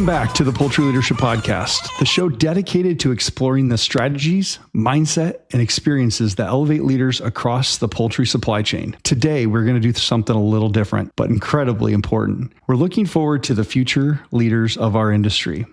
Welcome back to the Poultry Leadership Podcast, the show dedicated to exploring the strategies, mindset, and experiences that elevate leaders across the poultry supply chain. Today, we're going to do something a little different, but incredibly important. We're looking forward to the future leaders of our industry.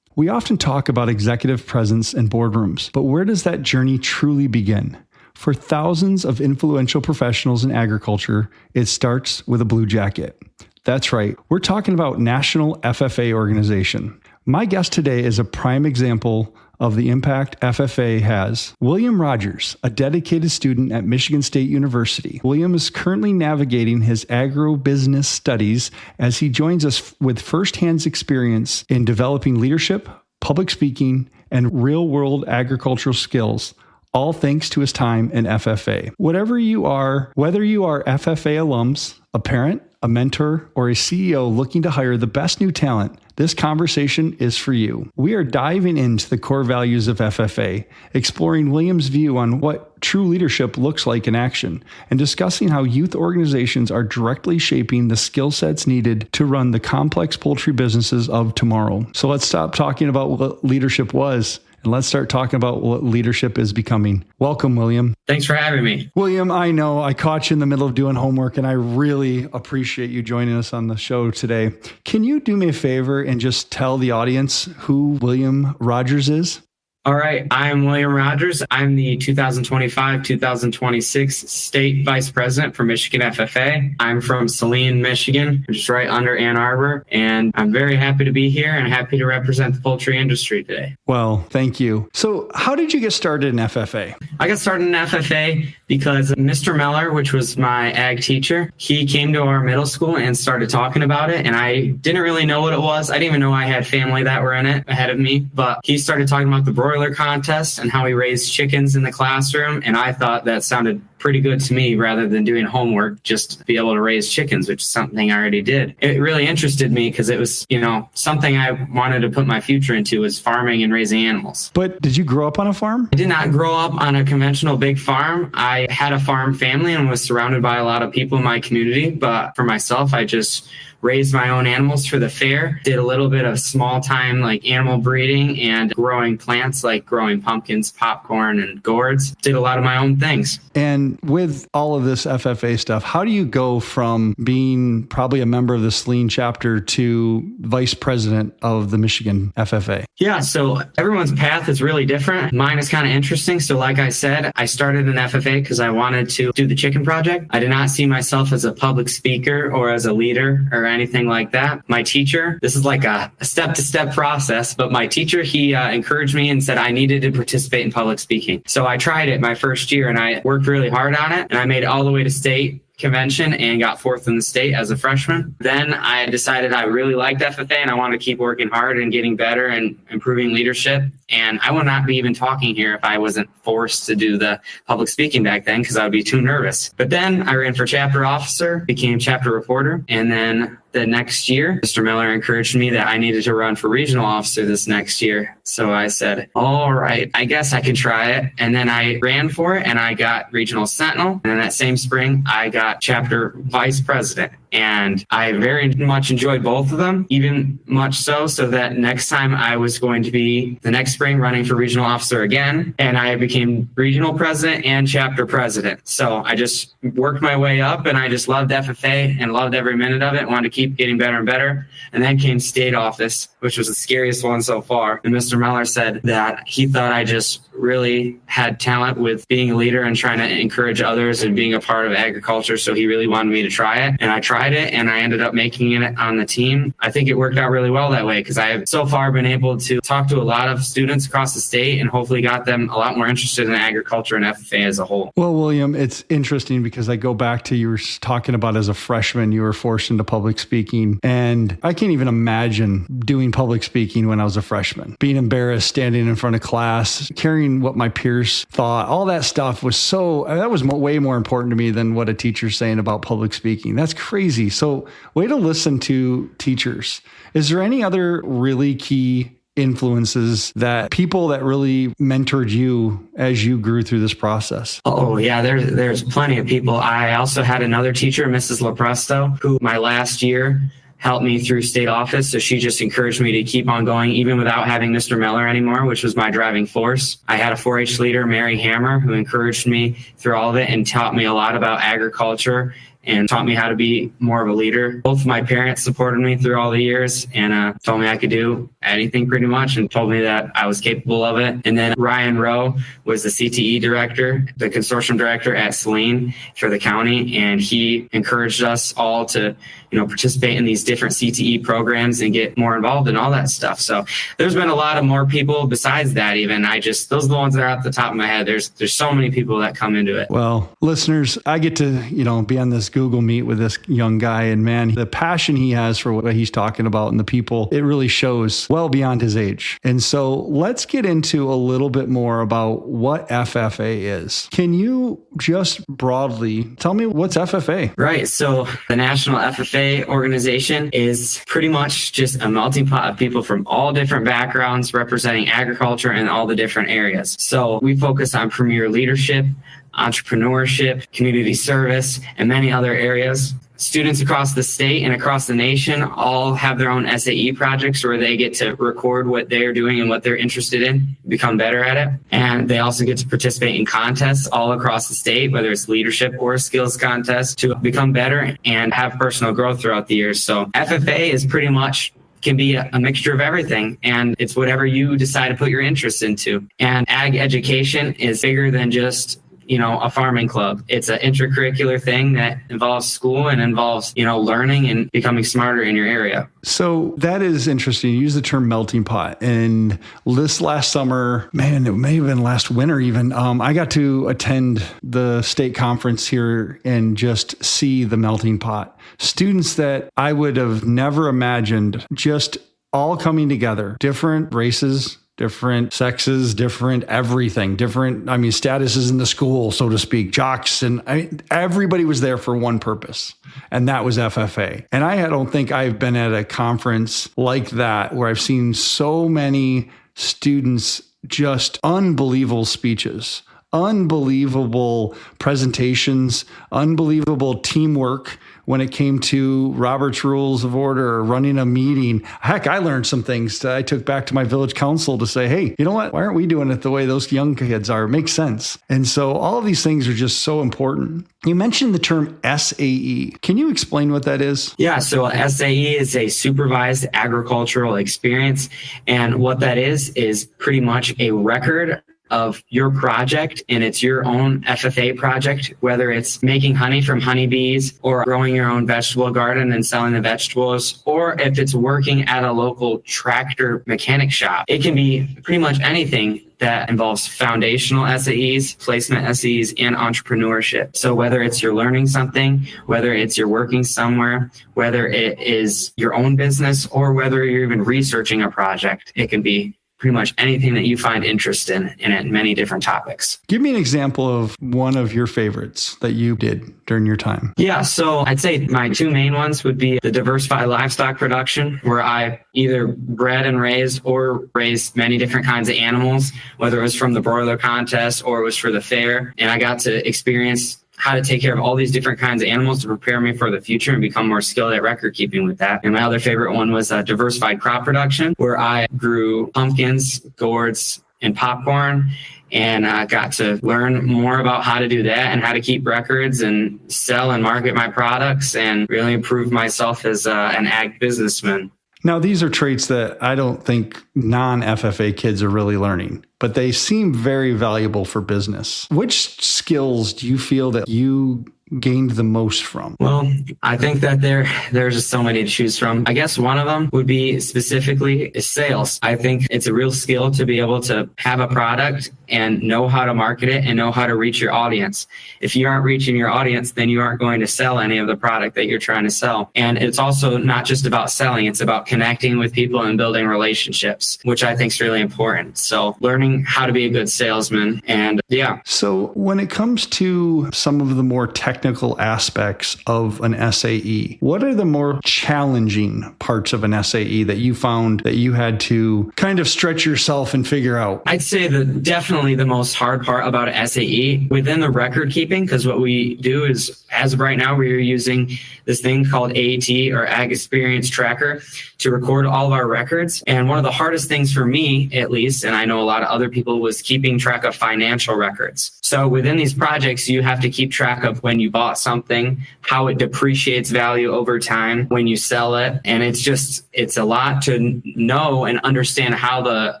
We often talk about executive presence in boardrooms, but where does that journey truly begin? For thousands of influential professionals in agriculture, it starts with a blue jacket. That's right. We're talking about National FFA organization. My guest today is a prime example of the impact FFA has. William Rogers, a dedicated student at Michigan State University. William is currently navigating his agribusiness studies as he joins us with firsthand experience in developing leadership, public speaking, and real-world agricultural skills, all thanks to his time in FFA. Whether you are FFA alums, a parent, a mentor, or a CEO looking to hire the best new talent, this conversation is for you. We are diving into the core values of FFA, exploring William's view on what true leadership looks like in action, and discussing how youth organizations are directly shaping the skill sets needed to run the complex poultry businesses of tomorrow. So let's stop talking about what leadership was, and let's start talking about what leadership is becoming. Welcome, William. Thanks for having me. William, I know I caught you in the middle of doing homework, and I really appreciate you joining us on the show today. Can you do me a favor and just tell the audience who William Rogers is? All right. I'm William Rogers. I'm the 2025-2026 State Vice President for Michigan FFA. I'm from Saline, Michigan, which is right under Ann Arbor. And I'm very happy to be here and happy to represent the poultry industry today. Well, thank you. So how did you get started in FFA? I got started in FFA because Mr. Meller, which was my ag teacher, he came to our middle school and started talking about it. And I didn't really know what it was. I didn't even know I had family that were in it ahead of me. But he started talking about the broiler contest and how he raised chickens in the classroom. And I thought that sounded pretty good to me rather than doing homework, just to be able to raise chickens, which is something I already did. It really interested me because it was, something I wanted to put my future into was farming and raising animals. But did you grow up on a farm? I did not grow up on a conventional big farm. I had a farm family and was surrounded by a lot of people in my community. But for myself, I just raised my own animals for the fair, did a little bit of small time like animal breeding and growing plants like growing pumpkins, popcorn, and gourds. Did a lot of my own things. And with all of this FFA stuff, how do you go from being probably a member of the Saline chapter to vice president of the Michigan FFA? Yeah, so everyone's path is really different. Mine is kind of interesting. So like I said, I started in FFA because I wanted to do the chicken project. I did not see myself as a public speaker or as a leader or anything like that. My teacher, this is like a step-to-step process, but my teacher, he encouraged me and said I needed to participate in public speaking. So I tried it my first year and I worked really hard on it and I made it all the way to state convention and got fourth in the state as a freshman. Then I decided I really liked FFA and I wanted to keep working hard and getting better and improving leadership. And I would not be even talking here if I wasn't forced to do the public speaking back then because I would be too nervous. But then I ran for chapter officer, became chapter reporter, and then the next year, Mr. Miller encouraged me that I needed to run for regional officer this next year. So I said, all right, I guess I can try it. And then I ran for it and I got regional sentinel. And then that same spring, I got chapter vice president. And I very much enjoyed both of them, even much so that next time I was going to be the next spring running for regional officer again. And I became regional president and chapter president. So I just worked my way up and I just loved FFA and loved every minute of it. Wanted to keep getting better and better. And then came state office, which was the scariest one so far. And Mr. Meller said that he thought I just really had talent with being a leader and trying to encourage others and being a part of agriculture. So he really wanted me to try it. And I tried it and I ended up making it on the team. I think it worked out really well that way because I have so far been able to talk to a lot of students across the state and hopefully got them a lot more interested in agriculture and FFA as a whole. Well, William, it's interesting because I go back to you were talking about as a freshman, you were forced into public speaking. And I can't even imagine doing public speaking when I was a freshman, being embarrassed, standing in front of class, caring what my peers thought. All that stuff was that was way more important to me than what a teacher's saying about public speaking. That's crazy. So way to listen to teachers. Is there any other really key influences that people that really mentored you as you grew through this process? Oh yeah, there's plenty of people. I also had another teacher, Mrs. Lepresto, who my last year helped me through state office. So she just encouraged me to keep on going, even without having Mr. Miller anymore, which was my driving force. I had a 4-H leader, Mary Hammer, who encouraged me through all of it and taught me a lot about agriculture and taught me how to be more of a leader. Both my parents supported me through all the years and told me I could do anything pretty much and told me that I was capable of it. And then Ryan Rowe was the CTE director, the consortium director at Saline for the county. And he encouraged us all to, participate in these different CTE programs and get more involved in all that stuff. So there's been a lot of more people besides that even. Those are the ones that are at the top of my head. There's so many people that come into it. Well, listeners, I get to, be on this Google Meet with this young guy, and man, the passion he has for what he's talking about and the people, it really shows well beyond his age. And so let's get into a little bit more about what FFA is. Can you just broadly tell me what's FFA? Right. So the National FFA organization is pretty much just a melting pot of people from all different backgrounds representing agriculture in all the different areas. So we focus on premier leadership, entrepreneurship, community service, and many other areas. Students across the state and across the nation all have their own SAE projects where they get to record what they're doing and what they're interested in, become better at it. And they also get to participate in contests all across the state, whether it's leadership or skills contests, to become better and have personal growth throughout the years. So FFA is pretty much can be a mixture of everything, and it's whatever you decide to put your interests into. And ag education is bigger than just a farming club. It's an intracurricular thing that involves school and involves, learning and becoming smarter in your area. So that is interesting. You use the term melting pot. And this last summer, man, it may have been last winter even, I got to attend the state conference here and just see the melting pot. Students that I would have never imagined just all coming together, different races, different sexes, different everything, different, statuses in the school, so to speak, jocks. And everybody was there for one purpose, and that was FFA. And I don't think I've been at a conference like that where I've seen so many students, just unbelievable speeches, unbelievable presentations, unbelievable teamwork when it came to Robert's Rules of Order or running a meeting. Heck, I learned some things that I took back to my village council to say, hey, you know what? Why aren't we doing it the way those young kids are? It makes sense. And so all of these things are just so important. You mentioned the term SAE. Can you explain what that is? Yeah, so SAE is a supervised agricultural experience. And what that is pretty much a record of your project, and it's your own FFA project, whether it's making honey from honeybees or growing your own vegetable garden and selling the vegetables, or if it's working at a local tractor mechanic shop. It can be pretty much anything that involves foundational SAEs, placement SAEs, and entrepreneurship. So whether it's you're learning something, whether it's you're working somewhere, whether it is your own business, or whether you're even researching a project, it can be pretty much anything that you find interest in it, many different topics. Give me an example of one of your favorites that you did during your time. Yeah, so I'd say my two main ones would be the diversified livestock production, where I either bred and raised or raised many different kinds of animals, whether it was from the broiler contest or it was for the fair. And I got to experience how to take care of all these different kinds of animals to prepare me for the future and become more skilled at record keeping with that. And my other favorite one was diversified crop production, where I grew pumpkins, gourds, and popcorn, and I got to learn more about how to do that and how to keep records and sell and market my products and really improve myself as an ag businessman. Now, these are traits that I don't think non-FFA kids are really learning, but they seem very valuable for business. Which skills do you feel that you gained the most from? Well, I think that there's just so many to choose from. I guess one of them would be specifically sales. I think it's a real skill to be able to have a product and know how to market it and know how to reach your audience. If you aren't reaching your audience, then you aren't going to sell any of the product that you're trying to sell. And it's also not just about selling, it's about connecting with people and building relationships, which I think is really important. So learning how to be a good salesman, and yeah. So when it comes to some of the more technical technical aspects of an SAE. What are the more challenging parts of an SAE that you found that you had to kind of stretch yourself and figure out? I'd say definitely the most hard part about an SAE within the record keeping, because what we do is, as of right now, we're using this thing called AET, or Ag Experience Tracker, to record all of our records. And one of the hardest things for me, at least, and I know a lot of other people, was keeping track of financial records. So within these projects, you have to keep track of when you bought something, how it depreciates value over time when you sell it. And it's a lot to know and understand how the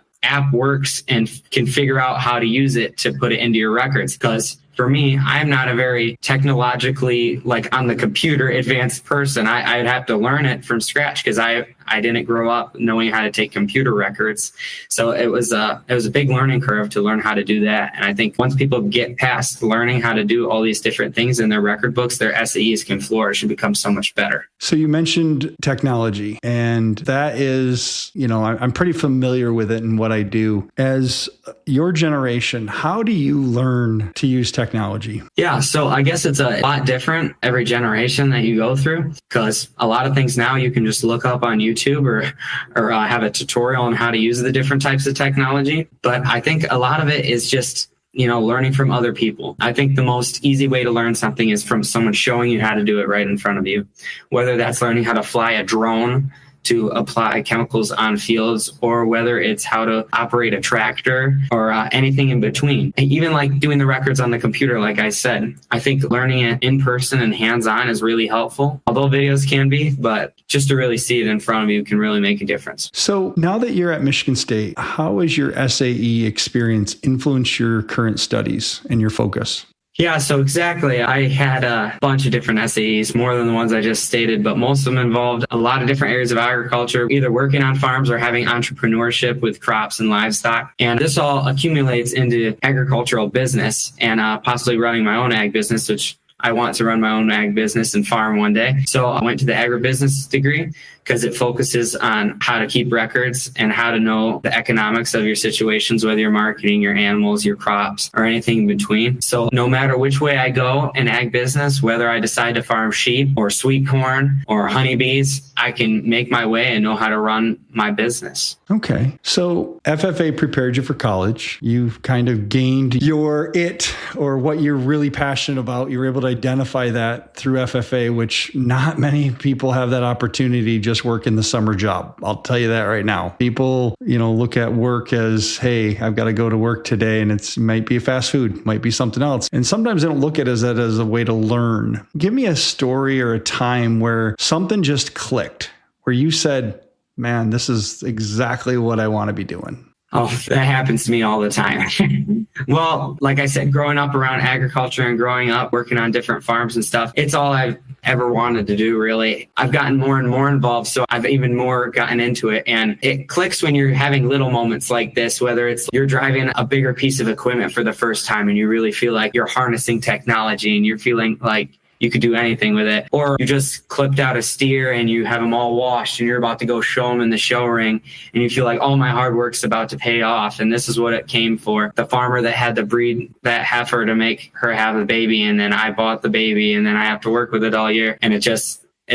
app works and can figure out how to use it to put it into your records. Because for me, I'm not a very technologically, on the computer advanced person. I'd have to learn it from scratch because I didn't grow up knowing how to take computer records. So it was a big learning curve to learn how to do that. And I think once people get past learning how to do all these different things in their record books, their SAEs can flourish and become so much better. So you mentioned technology, and that is, I'm pretty familiar with it and what I do. As your generation, how do you learn to use technology? Yeah, so I guess it's a lot different every generation that you go through, because a lot of things now you can just look up on YouTube or have a tutorial on how to use the different types of technology. But I think a lot of it is just learning from other people. I think the most easy way to learn something is from someone showing you how to do it right in front of you, whether that's learning how to fly a drone to apply chemicals on fields, or whether it's how to operate a tractor, or anything in between. Even doing the records on the computer, like I said, I think learning it in person and hands-on is really helpful. Although videos can be, but just to really see it in front of you can really make a difference. So now that you're at Michigan State, how has your SAE experience influenced your current studies and your focus? Yeah, so exactly. I had a bunch of different SAEs, more than the ones I just stated, but most of them involved a lot of different areas of agriculture, either working on farms or having entrepreneurship with crops and livestock. And this all accumulates into agricultural business and possibly running my own ag business, which I want to run my own ag business and farm one day. So I went to the agribusiness degree because it focuses on how to keep records and how to know the economics of your situations, whether you're marketing your animals, your crops, or anything in between. So no matter which way I go in ag business, whether I decide to farm sheep or sweet corn or honeybees, I can make my way and know how to run my business. Okay. So FFA prepared you for college. You've kind of gained your it, or what you're really passionate about. You were able to identify that through FFA, which not many people have that opportunity, just work in the summer job. I'll tell you that right now. People, look at work as, hey, I've got to go to work today, and it might be fast food, might be something else. And sometimes they don't look at it as a way to learn. Give me a story or a time where something just clicked, where you said, man, this is exactly what I want to be doing. Oh, that happens to me all the time. Well, like I said, growing up around agriculture and growing up working on different farms and stuff, it's all I've ever wanted to do, really. I've gotten more and more involved, so I've even more gotten into it. And it clicks when you're having little moments like this, whether it's you're driving a bigger piece of equipment for the first time and you really feel like you're harnessing technology and you're feeling like you could do anything with it. Or you just clipped out a steer and you have them all washed and you're about to go show them in the show ring and you feel like, oh, my hard work's about to pay off. And this is what it came for. The farmer that had to breed that heifer to make her have a baby, and then I bought the baby, and then I have to work with it all year. And it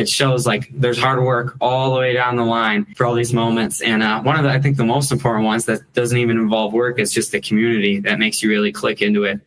shows like there's hard work all the way down the line for all these moments. And one of I think the most important ones that doesn't even involve work is just the community that makes you really click into it.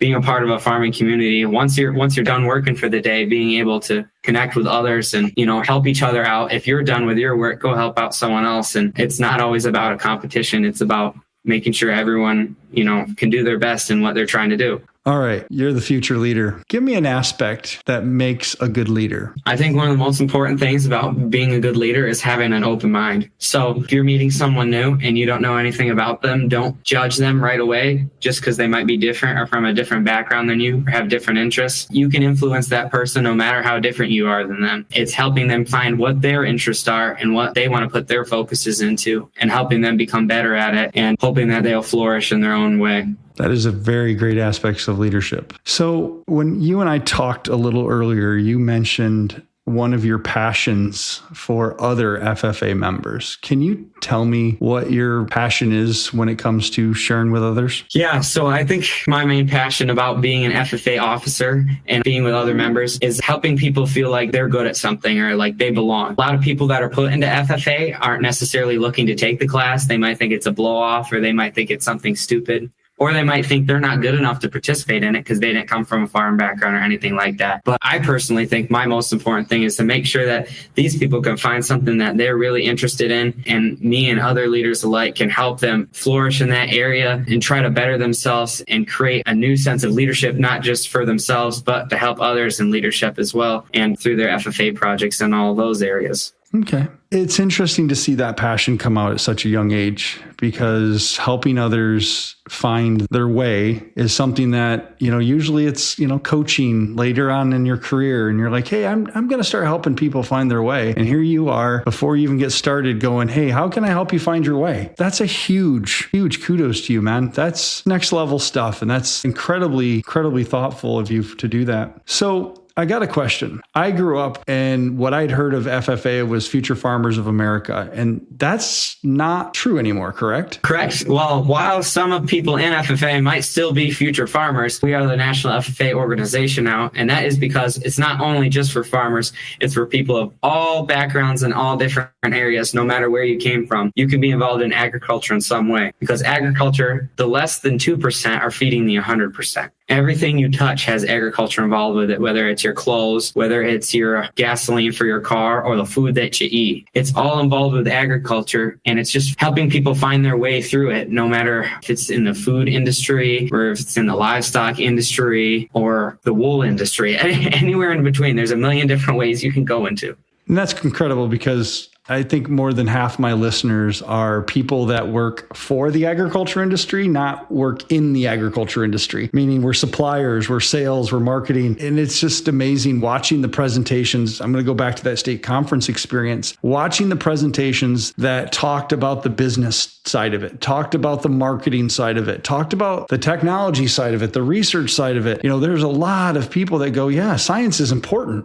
Being a part of a farming community, once you're done working for the day, being able to connect with others and, help each other out. If you're done with your work, go help out someone else. And it's not always about a competition. It's about making sure everyone, can do their best in what they're trying to do. All right. You're the future leader. Give me an aspect that makes a good leader. I think one of the most important things about being a good leader is having an open mind. So if you're meeting someone new and you don't know anything about them, don't judge them right away just because they might be different or from a different background than you or have different interests. You can influence that person no matter how different you are than them. It's helping them find what their interests are and what they want to put their focuses into and helping them become better at it and hoping that they'll flourish in their own way. That is a very great aspect of leadership. So when you and I talked a little earlier, you mentioned one of your passions for other FFA members. Can you tell me what your passion is when it comes to sharing with others? Yeah, so I think my main passion about being an FFA officer and being with other members is helping people feel like they're good at something or like they belong. A lot of people that are put into FFA aren't necessarily looking to take the class. They might think it's a blow off, or they might think it's something stupid. Or they might think they're not good enough to participate in it because they didn't come from a farm background or anything like that. But I personally think my most important thing is to make sure that these people can find something that they're really interested in, and me and other leaders alike can help them flourish in that area and try to better themselves and create a new sense of leadership, not just for themselves, but to help others in leadership as well, and through their FFA projects and all those areas. Okay. It's interesting to see that passion come out at such a young age, because helping others find their way is something that, usually it's, coaching later on in your career, and you're like, hey, I'm going to start helping people find their way. And here you are before you even get started going, hey, how can I help you find your way? That's a huge, huge kudos to you, man. That's next level stuff. And that's incredibly, incredibly thoughtful of you to do that. So I got a question. I grew up and what I'd heard of FFA was Future Farmers of America, and that's not true anymore, correct? Correct. Well, while some people in FFA might still be future farmers, we are the National FFA organization now, and that is because it's not only just for farmers, it's for people of all backgrounds and all different areas, no matter where you came from. You can be involved in agriculture in some way, because agriculture, the less than 2% are feeding the 100%. Everything you touch has agriculture involved with it, whether it's your clothes, whether it's your gasoline for your car, or the food that you eat. It's all involved with agriculture, and it's just helping people find their way through it, no matter if it's in the food industry or if it's in the livestock industry or the wool industry. Anywhere in between, there's a million different ways you can go into. And that's incredible, because I think more than half my listeners are people that work for the agriculture industry, not work in the agriculture industry, meaning we're suppliers, we're sales, we're marketing. And it's just amazing watching the presentations. I'm going to go back to that state conference experience, watching the presentations that talked about the business side of it, talked about the marketing side of it, talked about the technology side of it, the research side of it. There's a lot of people that go, yeah, science is important.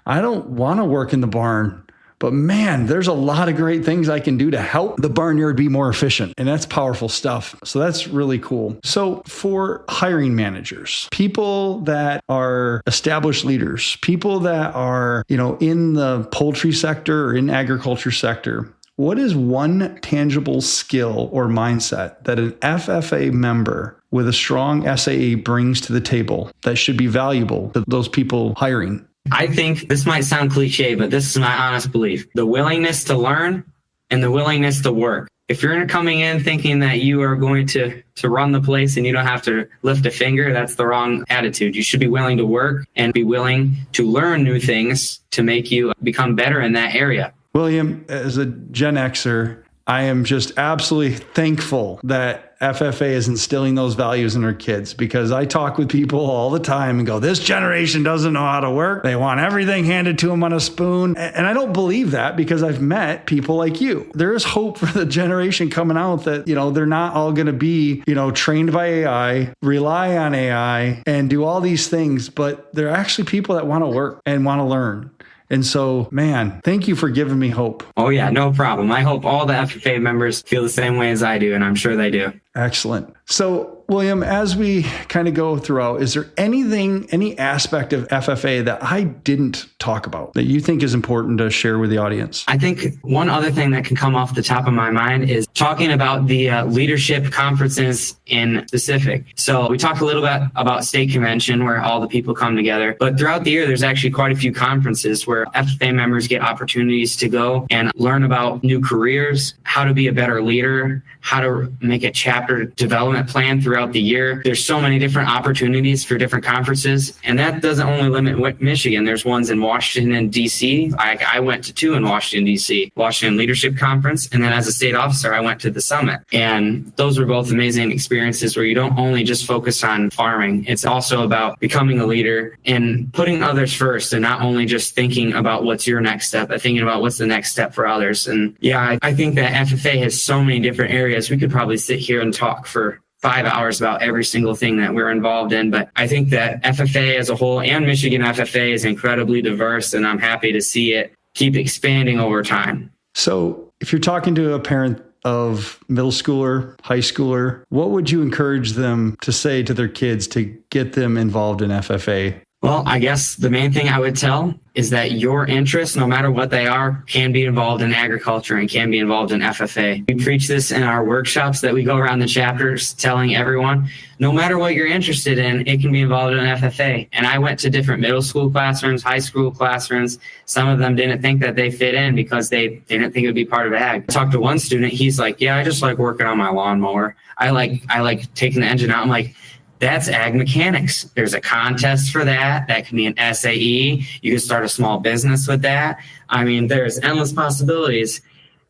I don't want to work in the barn. But man, there's a lot of great things I can do to help the barnyard be more efficient. And that's powerful stuff. So that's really cool. So for hiring managers, people that are established leaders, people that are, in the poultry sector or in agriculture sector, what is one tangible skill or mindset that an FFA member with a strong SAE brings to the table that should be valuable to those people hiring? I think this might sound cliche, but this is my honest belief. The willingness to learn and the willingness to work. If you're coming in thinking that you are going to run the place and you don't have to lift a finger, that's the wrong attitude. You should be willing to work and be willing to learn new things to make you become better in that area. William, as a Gen Xer, I am just absolutely thankful that FFA is instilling those values in our kids, because I talk with people all the time and go, this generation doesn't know how to work. They want everything handed to them on a spoon. And I don't believe that, because I've met people like you. There is hope for the generation coming out that, they're not all going to be, trained by AI, rely on AI and do all these things, but they're actually people that want to work and want to learn. And so, man, thank you for giving me hope. Oh, yeah, no problem. I hope all the FFA members feel the same way as I do, and I'm sure they do. Excellent. So, William, as we kind of go throughout, is there any aspect of FFA that I didn't talk about that you think is important to share with the audience? I think one other thing that can come off the top of my mind is talking about the leadership conferences in specific. So we talked a little bit about state convention, where all the people come together, but throughout the year, there's actually quite a few conferences where FFA members get opportunities to go and learn about new careers, how to be a better leader, how to make a chapter development plan throughout the year. There's so many different opportunities for different conferences, and that doesn't only limit Michigan. There's ones in Washington and DC. I went to two in Washington, DC, Washington Leadership Conference, and then as a state officer, I went to the summit. And those were both amazing experiences where you don't only just focus on farming. It's also about becoming a leader and putting others first, and not only just thinking about what's your next step, but thinking about what's the next step for others. And yeah, I think that FFA has so many different areas. We could probably sit here and talk for 5 hours about every single thing that we're involved in. But I think that FFA as a whole and Michigan FFA is incredibly diverse, and I'm happy to see it keep expanding over time. So if you're talking to a parent of middle schooler, high schooler, what would you encourage them to say to their kids to get them involved in FFA? Well, I guess the main thing I would tell is that your interests, no matter what they are, can be involved in agriculture and can be involved in FFA. We preach this in our workshops that we go around the chapters telling everyone, no matter what you're interested in, it can be involved in FFA. And I went to different middle school classrooms, high school classrooms. Some of them didn't think that they fit in because they didn't think it would be part of ag. I talked to one student, he's like, yeah, I just like working on my lawnmower. I like taking the engine out. I'm like, that's ag mechanics. There's a contest for that. That can be an SAE. You can start a small business with that. I mean, there's endless possibilities.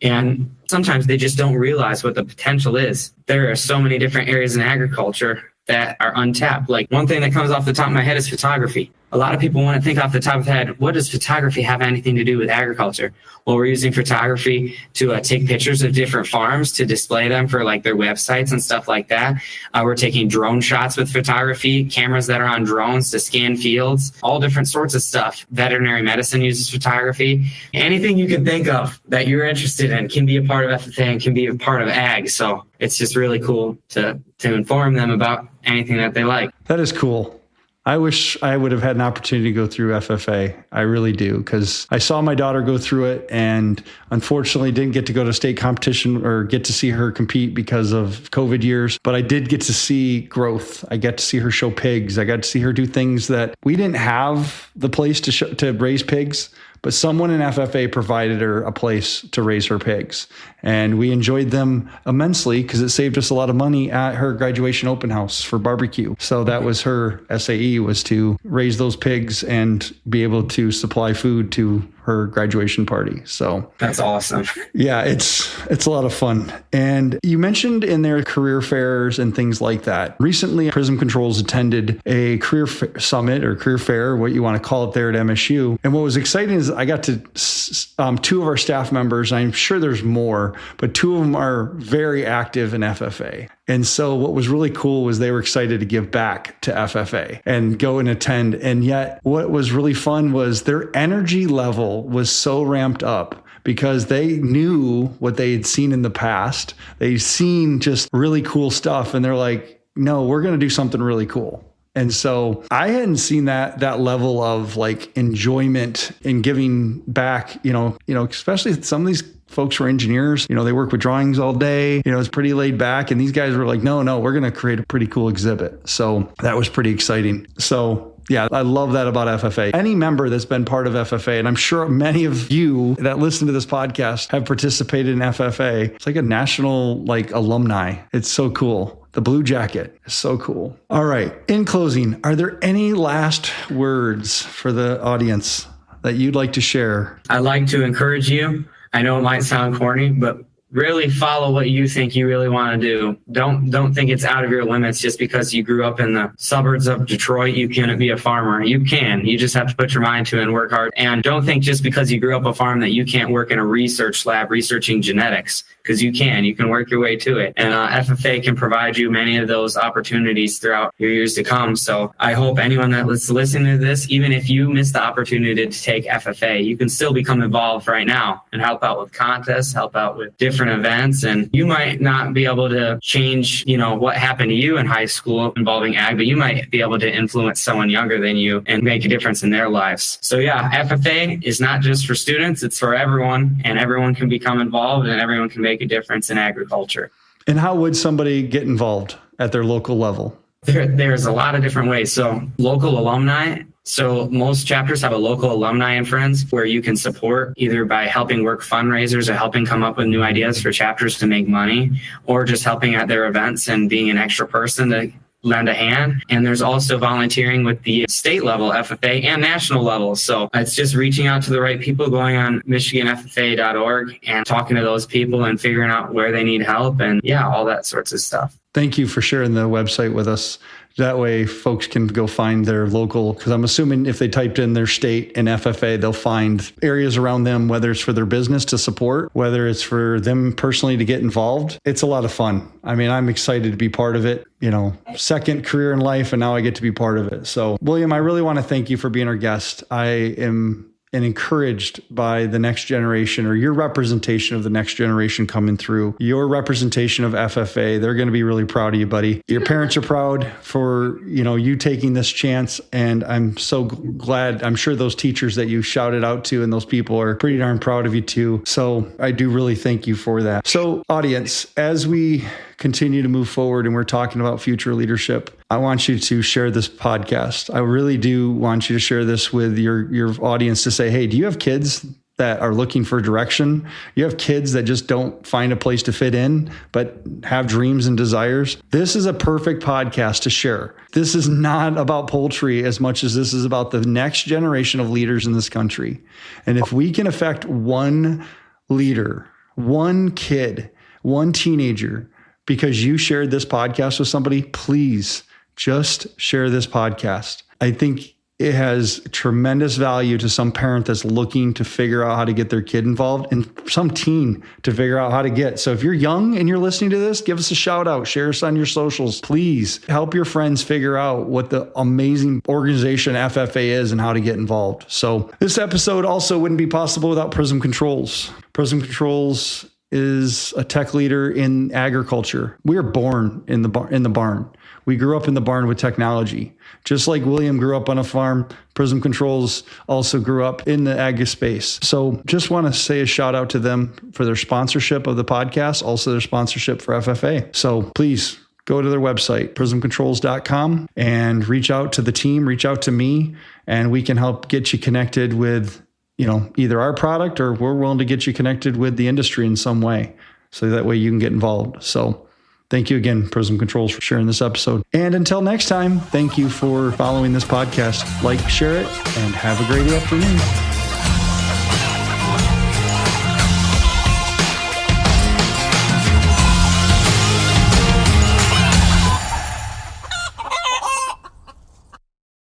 And sometimes they just don't realize what the potential is. There are so many different areas in agriculture that are untapped. Like one thing that comes off the top of my head is photography. A lot of people want to think off the top of the head, what does photography have anything to do with agriculture? Well, we're using photography to take pictures of different farms to display them for like their websites and stuff like that. We're taking drone shots with photography, cameras that are on drones to scan fields, all different sorts of stuff. Veterinary medicine uses photography. Anything you can think of that you're interested in can be a part of FFA and can be a part of ag. So it's just really cool to inform them about anything that they like. That is cool. I wish I would have had an opportunity to go through FFA. I really do, because I saw my daughter go through it and unfortunately didn't get to go to state competition or get to see her compete because of COVID years. But I did get to see growth. I got to see her show pigs. I got to see her do things that we didn't have the place to raise pigs. But someone in FFA provided her a place to raise her pigs. And we enjoyed them immensely because it saved us a lot of money at her graduation open house for barbecue. So that was her SAE, was to raise those pigs and be able to supply food to her graduation party. So that's awesome. Yeah, it's a lot of fun. And you mentioned in their career fairs and things like that. Recently, Prism Controls attended a career summit or career fair, what you want to call it, there at MSU. And what was exciting is I got to two of our staff members, I'm sure there's more, but two of them are very active in FFA. And so what was really cool was they were excited to give back to FFA and go and attend. And yet what was really fun was their energy level was so ramped up because they knew what they had seen in the past. They'd seen just really cool stuff. And they're like, no, we're going to do something really cool. And so I hadn't seen that level of like enjoyment in giving back, especially some of these folks were engineers, they work with drawings all day, it's pretty laid back. And these guys were like, no, we're going to create a pretty cool exhibit. So that was pretty exciting. So yeah, I love that about FFA. Any member that's been part of FFA, and I'm sure many of you that listen to this podcast have participated in FFA. It's like a national alumni. It's so cool. The blue jacket is so cool. All right. In closing, are there any last words for the audience that you'd like to share? I'd like to encourage you. I know it might sound corny, but really follow what you think you really want to do. Don't think it's out of your limits just because you grew up in the suburbs of Detroit. You can't be a farmer. You can. You just have to put your mind to it and work hard. And don't think just because you grew up a farm that you can't work in a research lab researching genetics, because you can. You can work your way to it. And FFA can provide you many of those opportunities throughout your years to come. So I hope anyone that's listening to this, even if you missed the opportunity to take FFA, you can still become involved right now and help out with contests, help out with different events. And you might not be able to change, what happened to you in high school involving ag, but you might be able to influence someone younger than you and make a difference in their lives. So yeah, FFA is not just for students, it's for everyone, and everyone can become involved and everyone can make a difference in agriculture. And how would somebody get involved at their local level? There's a lot of different ways. So local alumni. So most chapters have a local alumni and friends where you can support either by helping work fundraisers or helping come up with new ideas for chapters to make money, or just helping at their events and being an extra person to lend a hand. And there's also volunteering with the state level FFA and national level. So it's just reaching out to the right people, going on michiganffa.org and talking to those people and figuring out where they need help and all that sorts of stuff. Thank you for sharing the website with us. That way folks can go find their local, because I'm assuming if they typed in their state and FFA, they'll find areas around them, whether it's for their business to support, whether it's for them personally to get involved. It's a lot of fun. I mean, I'm excited to be part of it, second career in life, and now I get to be part of it. So William, I really want to thank you for being our guest. I am encouraged by the next generation, or your representation of the next generation coming through, your representation of FFA. They're going to be really proud of you, buddy. Your parents are proud for, you taking this chance. And I'm so glad. I'm sure those teachers that you shouted out to and those people are pretty darn proud of you too. So I do really thank you for that. So audience, as we continue to move forward and we're talking about future leadership, I want you to share this podcast. I really do want you to share this with your audience to say, hey, do you have kids that are looking for direction? You have kids that just don't find a place to fit in, but have dreams and desires? This is a perfect podcast to share. This is not about poultry as much as this is about the next generation of leaders in this country. And if we can affect one leader, one kid, one teenager, because you shared this podcast with somebody, please just share this podcast. I think it has tremendous value to some parent that's looking to figure out how to get their kid involved, and some teen to figure out how to get. So if you're young and you're listening to this, give us a shout out, share us on your socials. Please help your friends figure out what the amazing organization FFA is and how to get involved. So this episode also wouldn't be possible without Prism Controls. Prism Controls is a tech leader in agriculture. We were born in the barn. We grew up in the barn with technology. Just like William grew up on a farm, Prism Controls also grew up in the ag space. So just want to say a shout out to them for their sponsorship of the podcast, also their sponsorship for FFA. So please go to their website, prismcontrols.com, and reach out to the team, reach out to me, and we can help get you connected with either our product, or we're willing to get you connected with the industry in some way. So that way you can get involved. So thank you again, Prism Controls, for sharing this episode. And until next time, thank you for following this podcast. Like, share it, and have a great afternoon.